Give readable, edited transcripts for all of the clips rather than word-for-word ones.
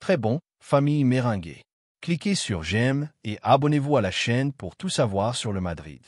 Très bon, famille Merengue. Cliquez sur j'aime et abonnez-vous à la chaîne pour tout savoir sur le Madrid.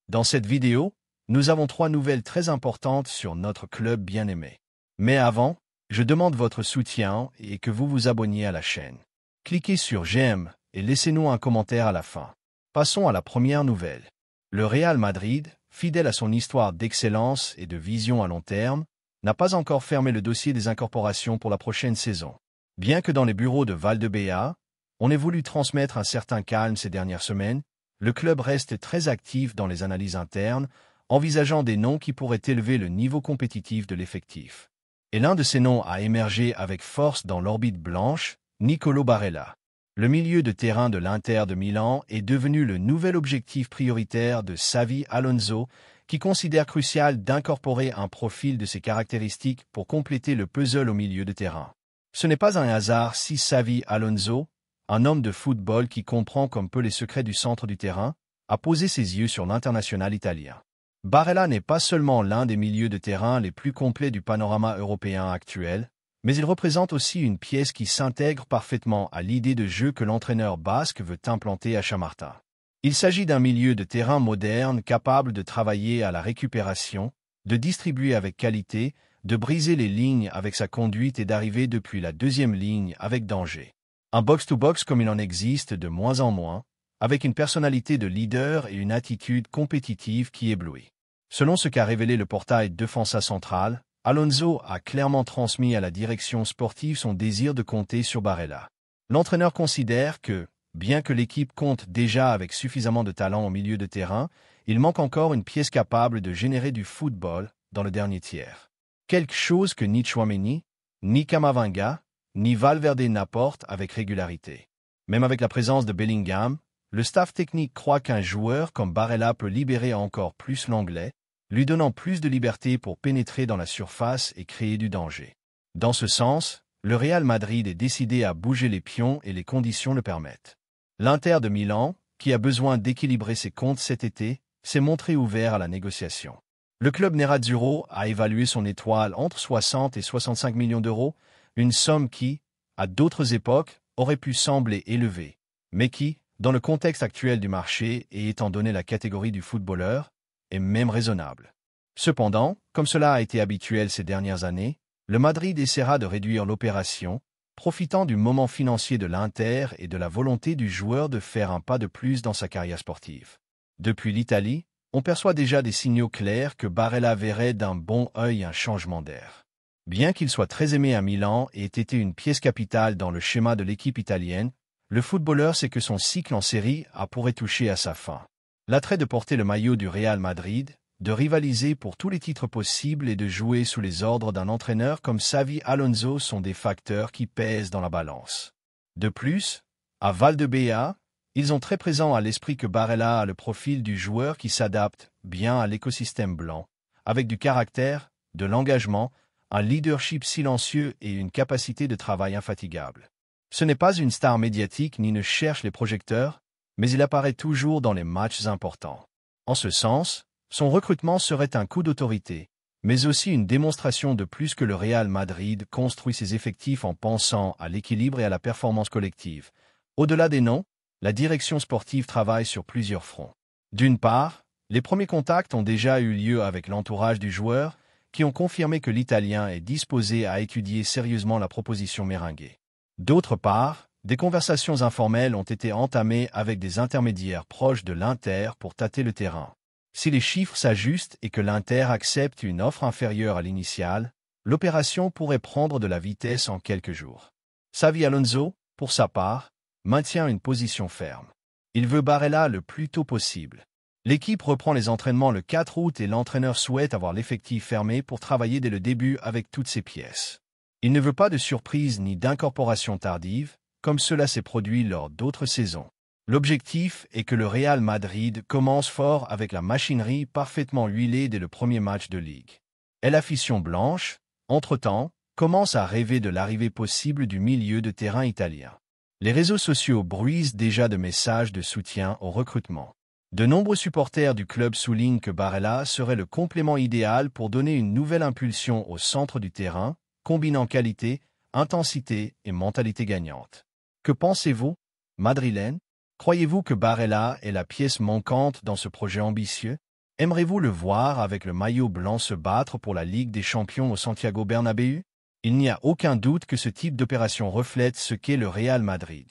Dans cette vidéo, nous avons 3 nouvelles très importantes sur notre club bien-aimé. Mais avant, je demande votre soutien et que vous vous abonniez à la chaîne. Cliquez sur j'aime et laissez-nous un commentaire à la fin. Passons à la première nouvelle. Le Real Madrid, fidèle à son histoire d'excellence et de vision à long terme, n'a pas encore fermé le dossier des incorporations pour la prochaine saison. Bien que dans les bureaux de Valdebea, on ait voulu transmettre un certain calme ces dernières semaines, le club reste très actif dans les analyses internes, envisageant des noms qui pourraient élever le niveau compétitif de l'effectif. Et l'un de ces noms a émergé avec force dans l'orbite blanche, Nicolo Barella. Le milieu de terrain de l'Inter de Milan est devenu le nouvel objectif prioritaire de Xavi Alonso, qui considère crucial d'incorporer un profil de ses caractéristiques pour compléter le puzzle au milieu de terrain. Ce n'est pas un hasard si Xavi Alonso, un homme de football qui comprend comme peu les secrets du centre du terrain, a posé ses yeux sur l'international italien. Barella n'est pas seulement l'un des milieux de terrain les plus complets du panorama européen actuel, mais il représente aussi une pièce qui s'intègre parfaitement à l'idée de jeu que l'entraîneur basque veut implanter à Chamartin. Il s'agit d'un milieu de terrain moderne capable de travailler à la récupération, de distribuer avec qualité, de briser les lignes avec sa conduite et d'arriver depuis la deuxième ligne avec danger. Un box-to-box comme il en existe de moins en moins, avec une personnalité de leader et une attitude compétitive qui éblouit. Selon ce qu'a révélé le portail Defensa Central, Alonso a clairement transmis à la direction sportive son désir de compter sur Barella. L'entraîneur considère que, bien que l'équipe compte déjà avec suffisamment de talent au milieu de terrain, il manque encore une pièce capable de générer du football dans le dernier tiers. Quelque chose que ni Tchouaméni, ni Camavinga, ni Valverde n'apportent avec régularité. Même avec la présence de Bellingham, le staff technique croit qu'un joueur comme Barella peut libérer encore plus l'anglais, lui donnant plus de liberté pour pénétrer dans la surface et créer du danger. Dans ce sens, le Real Madrid est décidé à bouger les pions et les conditions le permettent. L'Inter de Milan, qui a besoin d'équilibrer ses comptes cet été, s'est montré ouvert à la négociation. Le club Nerazzurro a évalué son étoile entre 60 et 65 millions d'euros, une somme qui, à d'autres époques, aurait pu sembler élevée, mais qui, dans le contexte actuel du marché et étant donné la catégorie du footballeur, est même raisonnable. Cependant, comme cela a été habituel ces dernières années, le Madrid essaiera de réduire l'opération, profitant du moment financier de l'Inter et de la volonté du joueur de faire un pas de plus dans sa carrière sportive. Depuis l'Italie, on perçoit déjà des signaux clairs que Barella verrait d'un bon œil un changement d'air. Bien qu'il soit très aimé à Milan et ait été une pièce capitale dans le schéma de l'équipe italienne, le footballeur sait que son cycle en série pourrait toucher à sa fin. L'attrait de porter le maillot du Real Madrid, de rivaliser pour tous les titres possibles et de jouer sous les ordres d'un entraîneur comme Xavi Alonso sont des facteurs qui pèsent dans la balance. De plus, à Valdebea, ils ont très présent à l'esprit que Barella a le profil du joueur qui s'adapte bien à l'écosystème blanc, avec du caractère, de l'engagement, un leadership silencieux et une capacité de travail infatigable. Ce n'est pas une star médiatique ni ne cherche les projecteurs, mais il apparaît toujours dans les matchs importants. En ce sens, son recrutement serait un coup d'autorité, mais aussi une démonstration de plus que le Real Madrid construit ses effectifs en pensant à l'équilibre et à la performance collective. Au-delà des noms, la direction sportive travaille sur plusieurs fronts. D'une part, les premiers contacts ont déjà eu lieu avec l'entourage du joueur, qui ont confirmé que l'Italien est disposé à étudier sérieusement la proposition merengue. D'autre part, des conversations informelles ont été entamées avec des intermédiaires proches de l'Inter pour tâter le terrain. Si les chiffres s'ajustent et que l'Inter accepte une offre inférieure à l'initiale, l'opération pourrait prendre de la vitesse en quelques jours. Xavi Alonso, pour sa part, maintient une position ferme. Il veut Barella le plus tôt possible. L'équipe reprend les entraînements le 4 août et l'entraîneur souhaite avoir l'effectif fermé pour travailler dès le début avec toutes ses pièces. Il ne veut pas de surprise ni d'incorporation tardive, comme cela s'est produit lors d'autres saisons. L'objectif est que le Real Madrid commence fort avec la machinerie parfaitement huilée dès le premier match de Ligue. Et l'afition blanche, entre-temps, commence à rêver de l'arrivée possible du milieu de terrain italien. Les réseaux sociaux bruisent déjà de messages de soutien au recrutement. De nombreux supporters du club soulignent que Barella serait le complément idéal pour donner une nouvelle impulsion au centre du terrain, combinant qualité, intensité et mentalité gagnante. Que pensez-vous, madrilène? Croyez-vous que Barella est la pièce manquante dans ce projet ambitieux? Aimeriez-vous le voir avec le maillot blanc se battre pour la Ligue des Champions au Santiago Bernabéu? Il n'y a aucun doute que ce type d'opération reflète ce qu'est le Real Madrid.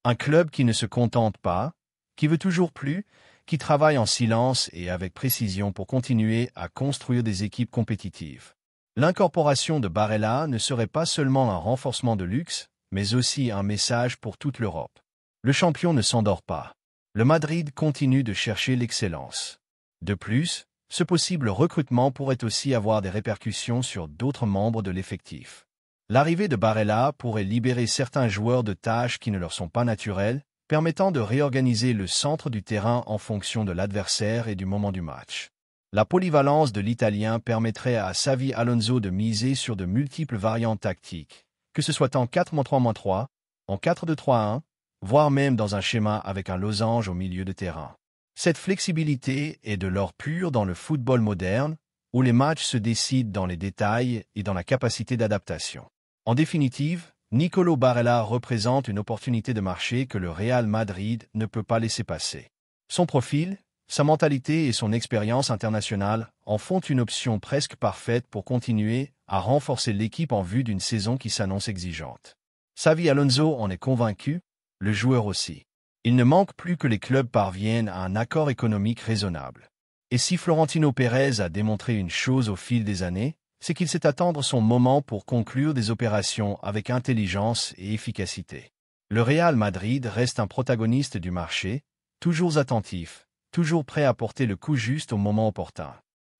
Un club qui ne se contente pas, qui veut toujours plus, qui travaille en silence et avec précision pour continuer à construire des équipes compétitives. L'incorporation de Barella ne serait pas seulement un renforcement de luxe, mais aussi un message pour toute l'Europe. Le champion ne s'endort pas. Le Madrid continue de chercher l'excellence. De plus, ce possible recrutement pourrait aussi avoir des répercussions sur d'autres membres de l'effectif. L'arrivée de Barella pourrait libérer certains joueurs de tâches qui ne leur sont pas naturelles, permettant de réorganiser le centre du terrain en fonction de l'adversaire et du moment du match. La polyvalence de l'Italien permettrait à Xavi Alonso de miser sur de multiples variantes tactiques, que ce soit en 4-3-3, en 4-2-3-1, voire même dans un schéma avec un losange au milieu de terrain. Cette flexibilité est de l'or pur dans le football moderne, où les matchs se décident dans les détails et dans la capacité d'adaptation. En définitive, Nicolo Barella représente une opportunité de marché que le Real Madrid ne peut pas laisser passer. Son profil, sa mentalité et son expérience internationale en font une option presque parfaite pour continuer à renforcer l'équipe en vue d'une saison qui s'annonce exigeante. Xavi Alonso en est convaincu, le joueur aussi. Il ne manque plus que les clubs parviennent à un accord économique raisonnable. Et si Florentino Pérez a démontré une chose au fil des années, c'est qu'il sait attendre son moment pour conclure des opérations avec intelligence et efficacité. Le Real Madrid reste un protagoniste du marché, toujours attentif, toujours prêt à porter le coup juste au moment opportun.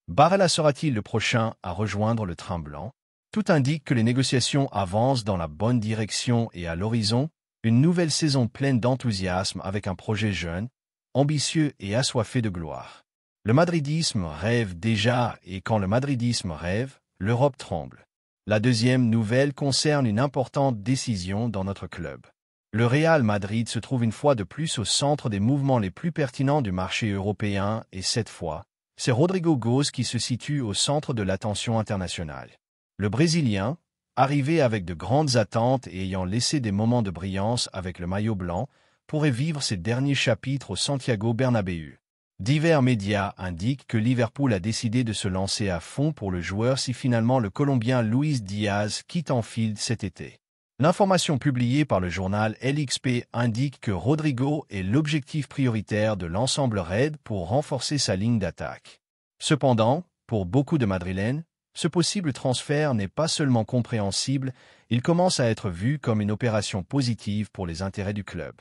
Barella sera-t-il le prochain à rejoindre le train blanc? Tout indique que les négociations avancent dans la bonne direction et à l'horizon, une nouvelle saison pleine d'enthousiasme avec un projet jeune, ambitieux et assoiffé de gloire. Le madridisme rêve déjà et quand le madridisme rêve, l'Europe tremble. La deuxième nouvelle concerne une importante décision dans notre club. Le Real Madrid se trouve une fois de plus au centre des mouvements les plus pertinents du marché européen et cette fois, c'est Rodrigo Goes qui se situe au centre de l'attention internationale. Le Brésilien, arrivé avec de grandes attentes et ayant laissé des moments de brillance avec le maillot blanc, pourrait vivre ses derniers chapitres au Santiago Bernabéu. Divers médias indiquent que Liverpool a décidé de se lancer à fond pour le joueur si finalement le Colombien Luis Diaz quitte Anfield cet été. L'information publiée par le journal LXP indique que Rodrigo est l'objectif prioritaire de l'ensemble Red pour renforcer sa ligne d'attaque. Cependant, pour beaucoup de Madrilènes, ce possible transfert n'est pas seulement compréhensible, il commence à être vu comme une opération positive pour les intérêts du club.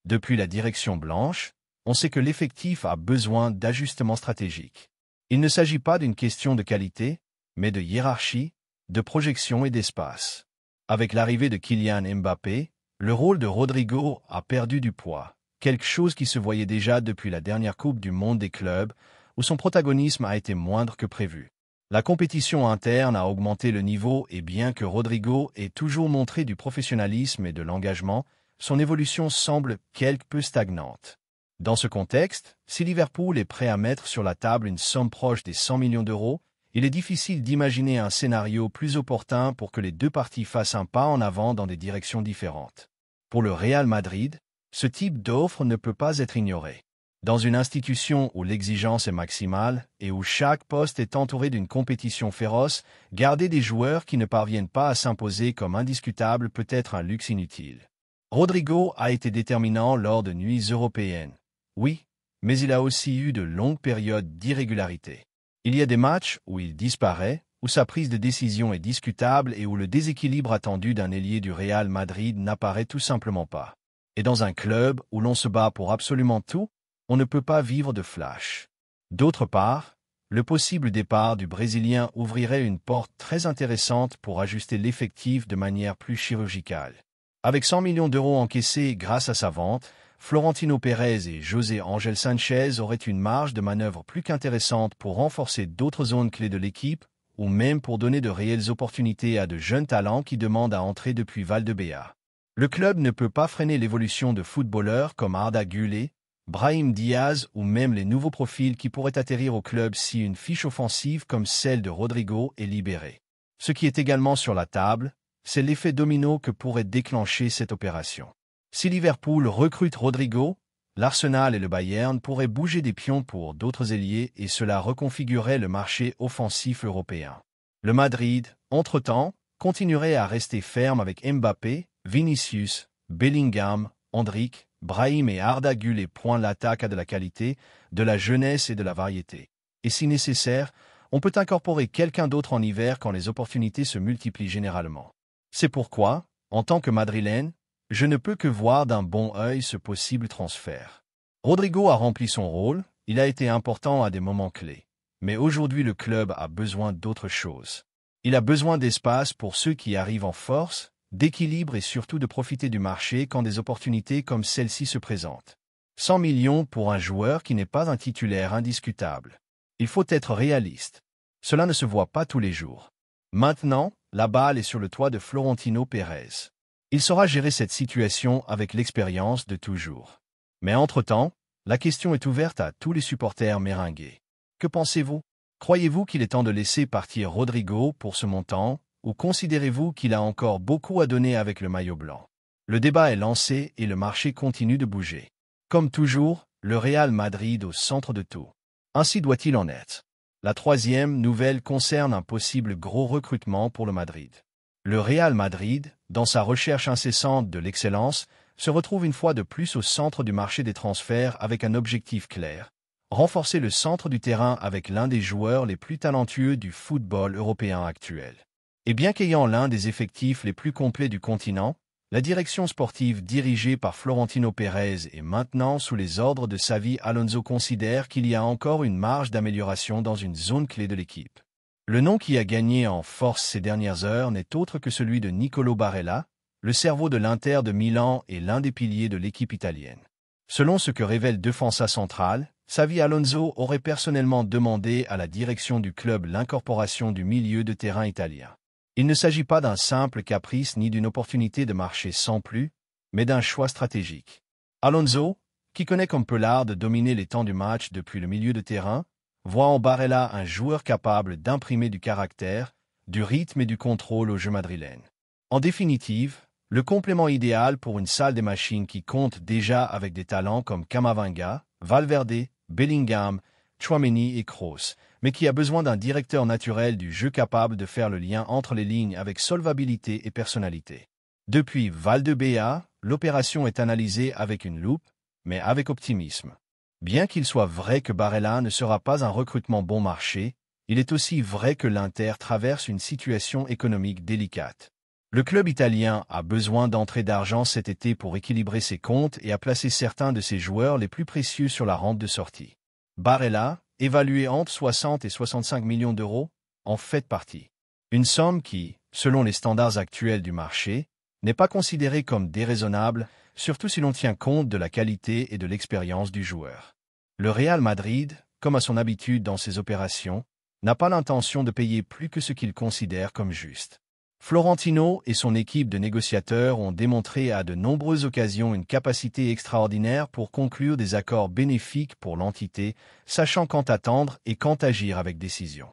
Depuis la direction blanche, on sait que l'effectif a besoin d'ajustements stratégiques. Il ne s'agit pas d'une question de qualité, mais de hiérarchie, de projection et d'espace. Avec l'arrivée de Kylian Mbappé, le rôle de Rodrigo a perdu du poids, quelque chose qui se voyait déjà depuis la dernière Coupe du Monde des clubs, où son protagonisme a été moindre que prévu. La compétition interne a augmenté le niveau et bien que Rodrigo ait toujours montré du professionnalisme et de l'engagement, son évolution semble quelque peu stagnante. Dans ce contexte, si Liverpool est prêt à mettre sur la table une somme proche des 100 millions d'euros, il est difficile d'imaginer un scénario plus opportun pour que les deux parties fassent un pas en avant dans des directions différentes. Pour le Real Madrid, ce type d'offre ne peut pas être ignoré. Dans une institution où l'exigence est maximale et où chaque poste est entouré d'une compétition féroce, garder des joueurs qui ne parviennent pas à s'imposer comme indiscutables peut être un luxe inutile. Rodrigo a été déterminant lors de nuits européennes. Oui, mais il a aussi eu de longues périodes d'irrégularité. Il y a des matchs où il disparaît, où sa prise de décision est discutable et où le déséquilibre attendu d'un ailier du Real Madrid n'apparaît tout simplement pas. Et dans un club où l'on se bat pour absolument tout, on ne peut pas vivre de flash. D'autre part, le possible départ du Brésilien ouvrirait une porte très intéressante pour ajuster l'effectif de manière plus chirurgicale. Avec 100 millions d'euros encaissés grâce à sa vente, Florentino Pérez et José Ángel Sánchez auraient une marge de manœuvre plus qu'intéressante pour renforcer d'autres zones clés de l'équipe, ou même pour donner de réelles opportunités à de jeunes talents qui demandent à entrer depuis Valdebea. Le club ne peut pas freiner l'évolution de footballeurs comme Arda Güler, Brahim Diaz ou même les nouveaux profils qui pourraient atterrir au club si une fiche offensive comme celle de Rodrigo est libérée. Ce qui est également sur la table, c'est l'effet domino que pourrait déclencher cette opération. Si Liverpool recrute Rodrigo, l'Arsenal et le Bayern pourraient bouger des pions pour d'autres ailiers et cela reconfigurerait le marché offensif européen. Le Madrid, entre-temps, continuerait à rester ferme avec Mbappé, Vinicius, Bellingham, Endrick, Brahim et Arda Güler. L'attaque a de la qualité, de la jeunesse et de la variété. Et si nécessaire, on peut incorporer quelqu'un d'autre en hiver quand les opportunités se multiplient généralement. C'est pourquoi, en tant que Madrilène, je ne peux que voir d'un bon œil ce possible transfert. Rodrigo a rempli son rôle, il a été important à des moments clés. Mais aujourd'hui le club a besoin d'autre chose. Il a besoin d'espace pour ceux qui arrivent en force, d'équilibre et surtout de profiter du marché quand des opportunités comme celle-ci se présentent. 100 millions pour un joueur qui n'est pas un titulaire indiscutable. Il faut être réaliste. Cela ne se voit pas tous les jours. Maintenant, la balle est sur le toit de Florentino Pérez. Il saura gérer cette situation avec l'expérience de toujours. Mais entre-temps, la question est ouverte à tous les supporters méringués. Que pensez-vous? Croyez-vous qu'il est temps de laisser partir Rodrigo pour ce montant, ou considérez-vous qu'il a encore beaucoup à donner avec le maillot blanc? Le débat est lancé et le marché continue de bouger. Comme toujours, le Real Madrid au centre de tout. Ainsi doit-il en être. La troisième nouvelle concerne un possible gros recrutement pour le Madrid. Le Real Madrid, dans sa recherche incessante de l'excellence, se retrouve une fois de plus au centre du marché des transferts avec un objectif clair: renforcer le centre du terrain avec l'un des joueurs les plus talentueux du football européen actuel. Et bien qu'ayant l'un des effectifs les plus complets du continent, la direction sportive dirigée par Florentino Pérez et maintenant sous les ordres de Xavi Alonso considère qu'il y a encore une marge d'amélioration dans une zone clé de l'équipe. Le nom qui a gagné en force ces dernières heures n'est autre que celui de Nicolo Barella, le cerveau de l'Inter de Milan et l'un des piliers de l'équipe italienne. Selon ce que révèle Defensa Central, Xavi Alonso aurait personnellement demandé à la direction du club l'incorporation du milieu de terrain italien. Il ne s'agit pas d'un simple caprice ni d'une opportunité de marché sans plus, mais d'un choix stratégique. Alonso, qui connaît comme peu l'art de dominer les temps du match depuis le milieu de terrain, voit en Barella un joueur capable d'imprimer du caractère, du rythme et du contrôle au jeu madrilène. En définitive, le complément idéal pour une salle des machines qui compte déjà avec des talents comme Camavinga, Valverde, Bellingham, Tchouaméni et Kroos, mais qui a besoin d'un directeur naturel du jeu capable de faire le lien entre les lignes avec solvabilité et personnalité. Depuis Valdebea, l'opération est analysée avec une loupe, mais avec optimisme. Bien qu'il soit vrai que Barella ne sera pas un recrutement bon marché, il est aussi vrai que l'Inter traverse une situation économique délicate. Le club italien a besoin d'entrées d'argent cet été pour équilibrer ses comptes et a placé certains de ses joueurs les plus précieux sur la rampe de sortie. Barella, évalué entre 60 et 65 millions d'euros, en fait partie. Une somme qui, selon les standards actuels du marché, n'est pas considérée comme déraisonnable, surtout si l'on tient compte de la qualité et de l'expérience du joueur. Le Real Madrid, comme à son habitude dans ses opérations, n'a pas l'intention de payer plus que ce qu'il considère comme juste. Florentino et son équipe de négociateurs ont démontré à de nombreuses occasions une capacité extraordinaire pour conclure des accords bénéfiques pour l'entité, sachant quand attendre et quand agir avec décision.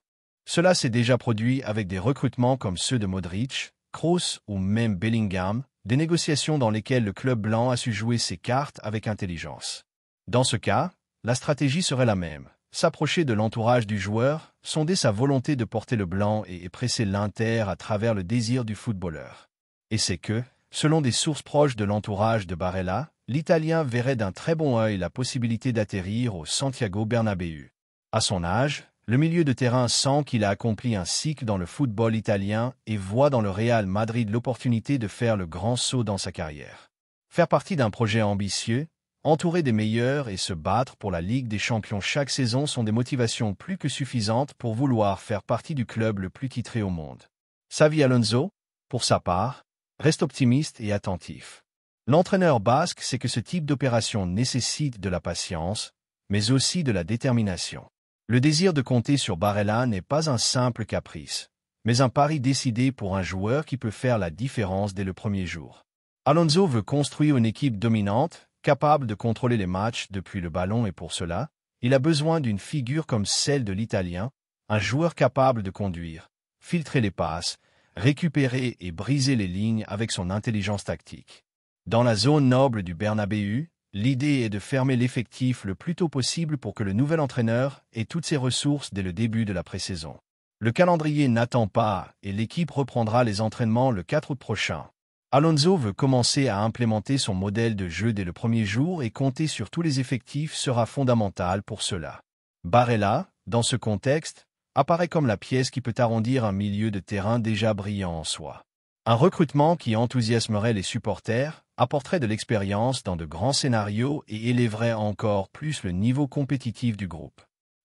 Cela s'est déjà produit avec des recrutements comme ceux de Modric, Kroos ou même Bellingham, des négociations dans lesquelles le club blanc a su jouer ses cartes avec intelligence. Dans ce cas, la stratégie serait la même: s'approcher de l'entourage du joueur, sonder sa volonté de porter le blanc et presser l'Inter à travers le désir du footballeur. Et c'est que, selon des sources proches de l'entourage de Barella, l'Italien verrait d'un très bon œil la possibilité d'atterrir au Santiago Bernabéu. À son âge, le milieu de terrain sent qu'il a accompli un cycle dans le football italien et voit dans le Real Madrid l'opportunité de faire le grand saut dans sa carrière. Faire partie d'un projet ambitieux, entourer des meilleurs et se battre pour la Ligue des Champions chaque saison sont des motivations plus que suffisantes pour vouloir faire partie du club le plus titré au monde. Xavi Alonso, pour sa part, reste optimiste et attentif. L'entraîneur basque sait que ce type d'opération nécessite de la patience, mais aussi de la détermination. Le désir de compter sur Barella n'est pas un simple caprice, mais un pari décidé pour un joueur qui peut faire la différence dès le premier jour. Alonso veut construire une équipe dominante, capable de contrôler les matchs depuis le ballon et pour cela, il a besoin d'une figure comme celle de l'Italien, un joueur capable de conduire, filtrer les passes, récupérer et briser les lignes avec son intelligence tactique. Dans la zone noble du Bernabéu, l'idée est de fermer l'effectif le plus tôt possible pour que le nouvel entraîneur ait toutes ses ressources dès le début de la pré-saison. Le calendrier n'attend pas et l'équipe reprendra les entraînements le 4 août prochain. Alonso veut commencer à implémenter son modèle de jeu dès le premier jour et compter sur tous les effectifs sera fondamental pour cela. Barella, dans ce contexte, apparaît comme la pièce qui peut arrondir un milieu de terrain déjà brillant en soi. Un recrutement qui enthousiasmerait les supporters, apporterait de l'expérience dans de grands scénarios et élèverait encore plus le niveau compétitif du groupe.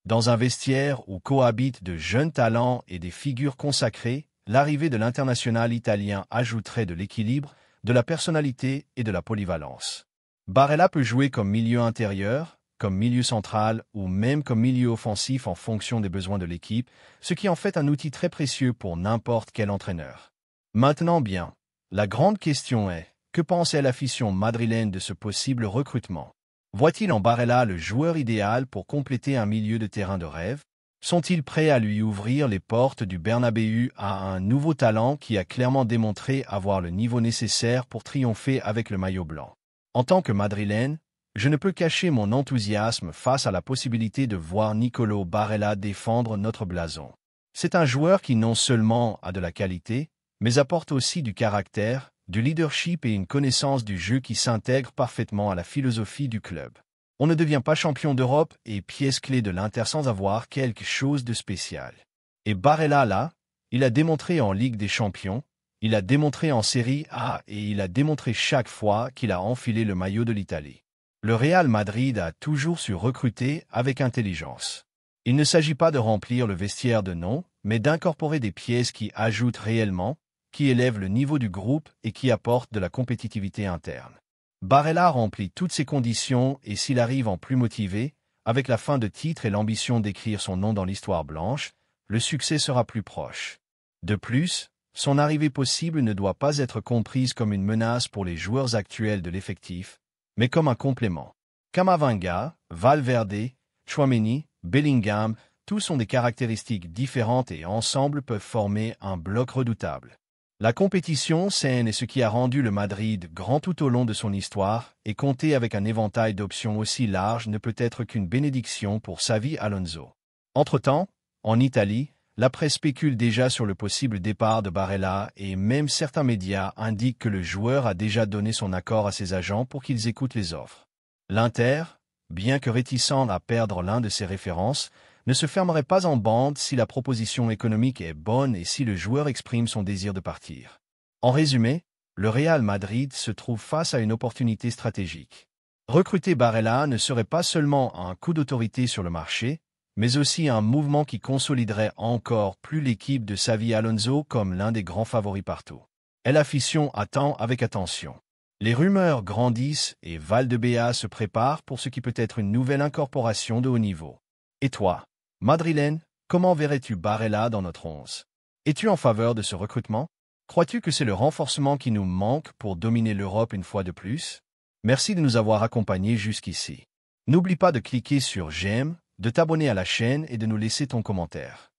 Dans un vestiaire où cohabitent de jeunes talents et des figures consacrées, l'arrivée de l'international italien ajouterait de l'équilibre, de la personnalité et de la polyvalence. Barella peut jouer comme milieu intérieur, comme milieu central ou même comme milieu offensif en fonction des besoins de l'équipe, ce qui en fait un outil très précieux pour n'importe quel entraîneur. Maintenant bien, la grande question est, que pensait l'afition madrilène de ce possible recrutement? Voit-il en Barella le joueur idéal pour compléter un milieu de terrain de rêve? Sont-ils prêts à lui ouvrir les portes du Bernabéu à un nouveau talent qui a clairement démontré avoir le niveau nécessaire pour triompher avec le maillot blanc? En tant que madrilène, je ne peux cacher mon enthousiasme face à la possibilité de voir Nicolo Barella défendre notre blason. C'est un joueur qui non seulement a de la qualité, mais apporte aussi du caractère, du leadership et une connaissance du jeu qui s'intègre parfaitement à la philosophie du club. On ne devient pas champion d'Europe et pièce clé de l'Inter sans avoir quelque chose de spécial. Et Barella là, il a démontré en Ligue des Champions, il a démontré en Série A et il a démontré chaque fois qu'il a enfilé le maillot de l'Italie. Le Real Madrid a toujours su recruter avec intelligence. Il ne s'agit pas de remplir le vestiaire de noms, mais d'incorporer des pièces qui ajoutent réellement, qui élèvent le niveau du groupe et qui apportent de la compétitivité interne. Barella remplit toutes ces conditions et s'il arrive en plus motivé, avec la fin de titre et l'ambition d'écrire son nom dans l'histoire blanche, le succès sera plus proche. De plus, son arrivée possible ne doit pas être comprise comme une menace pour les joueurs actuels de l'effectif, mais comme un complément. Camavinga, Valverde, Tchouaméni, Bellingham, tous ont des caractéristiques différentes et ensemble peuvent former un bloc redoutable. La compétition saine est ce qui a rendu le Madrid grand tout au long de son histoire, et compter avec un éventail d'options aussi large ne peut être qu'une bénédiction pour Xavi Alonso. Entre-temps, en Italie, la presse spécule déjà sur le possible départ de Barella et même certains médias indiquent que le joueur a déjà donné son accord à ses agents pour qu'ils écoutent les offres. L'Inter, bien que réticent à perdre l'un de ses références, ne se fermerait pas en bande si la proposition économique est bonne et si le joueur exprime son désir de partir. En résumé, le Real Madrid se trouve face à une opportunité stratégique. Recruter Barella ne serait pas seulement un coup d'autorité sur le marché, mais aussi un mouvement qui consoliderait encore plus l'équipe de Xavi Alonso comme l'un des grands favoris partout. L'afición attend avec attention. Les rumeurs grandissent et Valdebea se prépare pour ce qui peut être une nouvelle incorporation de haut niveau. Et toi, madrilène, comment verrais-tu Barella dans notre 11? Es-tu en faveur de ce recrutement? Crois-tu que c'est le renforcement qui nous manque pour dominer l'Europe une fois de plus? Merci de nous avoir accompagnés jusqu'ici. N'oublie pas de cliquer sur j'aime, de t'abonner à la chaîne et de nous laisser ton commentaire.